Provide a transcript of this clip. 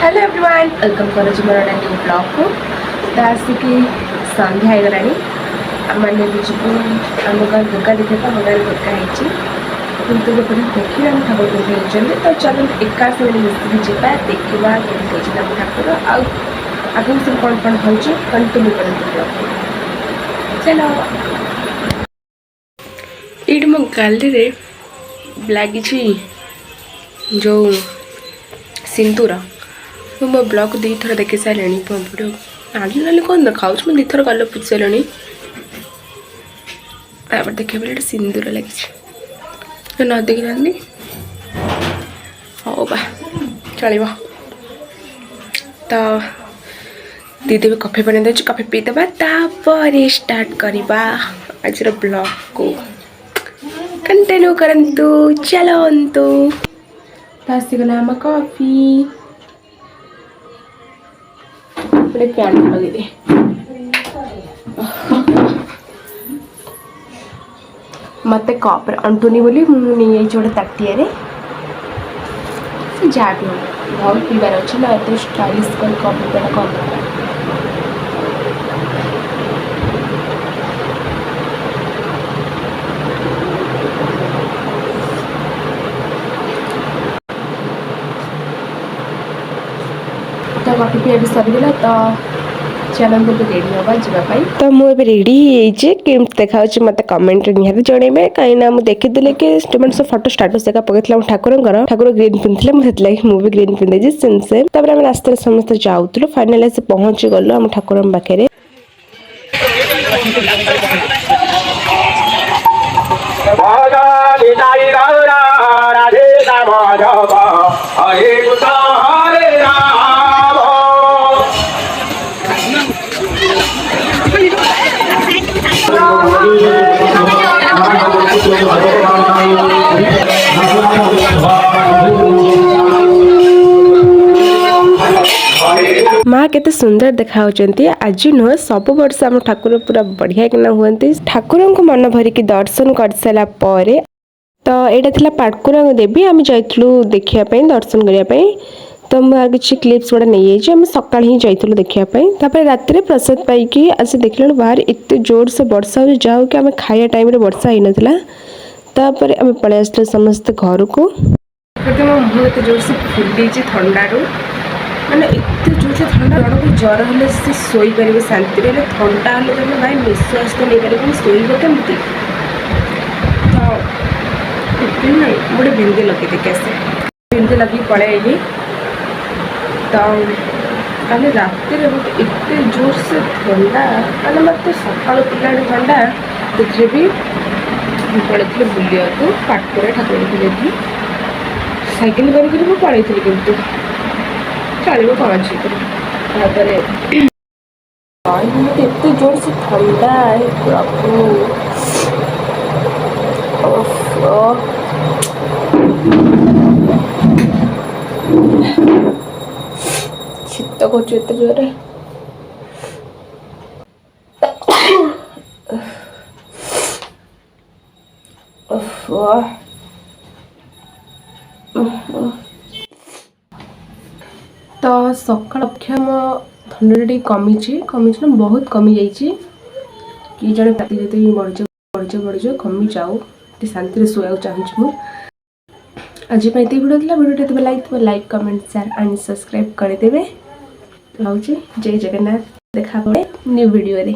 Hello everyone welcome कर more new blog को तो आसिकी संध्या होगला मैंने जीवु आम गाँव दुर्गा देखा आम गाँव दुर्गा होती कितु जब देखिए आम ठाकुर होती तो चलो एका साथ मिसिक जावा देखा केम आम ठाकुर आगे सब कौन कौन हो कंटिन्यू कर चलो ये मो गैलरी लगी जो सिंदूर तो मो ब्लॉग दी थर देखी सारे मो वीडियो आज ना कौन देखा मुझे दी थर कलर पूछ सारे देखिए बोले सिंदूर लगी न देखी जाती हाँ बा चलो तो दीदी भी कॉफी बना दे कॉफी पीदे तापर स्टार्ट करवा आज ब्लॉग को कंटिन्यू करंतु चलंतु आसीगला आम कॉफी फैन लगे मत कप अंटुनी बोली मुझे गोटे ताटिया जहाँ भी हो बहुत पीबार अच्छे ना तो स्टाइलिश कर कप कम तो कॉफी पीवा सरीगला तो चलते रेडी हवा जावाई तो मुझे रेडी केमती देखा मत कमेंट निहाती जनइबे कहीं मुझे देखीदी कि स्टूडेंट सब फोटो स्टाटस देखा पकड़ ठाकुर ठाकुर ग्रीन पिंधे मुझे ग्रीन पिंधे सेम सेम तापर आम रास्ते समस्त जाऊँ फाइनाल से पहुँची गलु आम ठाकुर पाखे माँ केते सुंदर देखा आज नुह सब वर्ष आम ठाकुर पूरा बढ़िया किना हुए ठाकुर को मन भरिकी दर्शन कर सारा तो यहाँ थी पाटकुरा देवी आम जाइलु देखापी दर्शन करने तो मुझे किसी क्लिप्स गुड़ा नहीं जाइए सका ही जाइलु देखापी रात प्रसाद पाई आस देख बाहर एत जोर से वर्षा हो जाओ कि आम खाया टाइम वर्षा ही नाला तापर आम पलि आस समस्त घर को मुझे एत जोर से फुली थंडारू मैंने एत जोर से थंडा जन को ज्वर हेल्ले से शोपारे शांति थंडा हेल्ले तुम भाई निश्वास तो नहीं पारे शोब कमी तो ना गोटे बिंदी लगे देखिए आसे बिंदी लगे पलैली तो कल रात एत जोर से थंडा मैंने मत सका पिला थंडा देखिए भी पड़े बुलिया को पाटकुरा ठाकुर को जाइए साइकिल करके पड़े किंतु चलो कौन अच्छी मत एत जोर से ठंडा है प्रभु शीत कर जोर तो सकाल अपेक्षा मो ठंडा कमी ना बहुत कमी जाइए कि जड़े रात जो बढ़ कमी जाऊ शांति शोया चाहूँ आज video like comment share and subscribe करदे जय जगन्नाथ देखा न्यू वीडियो रे।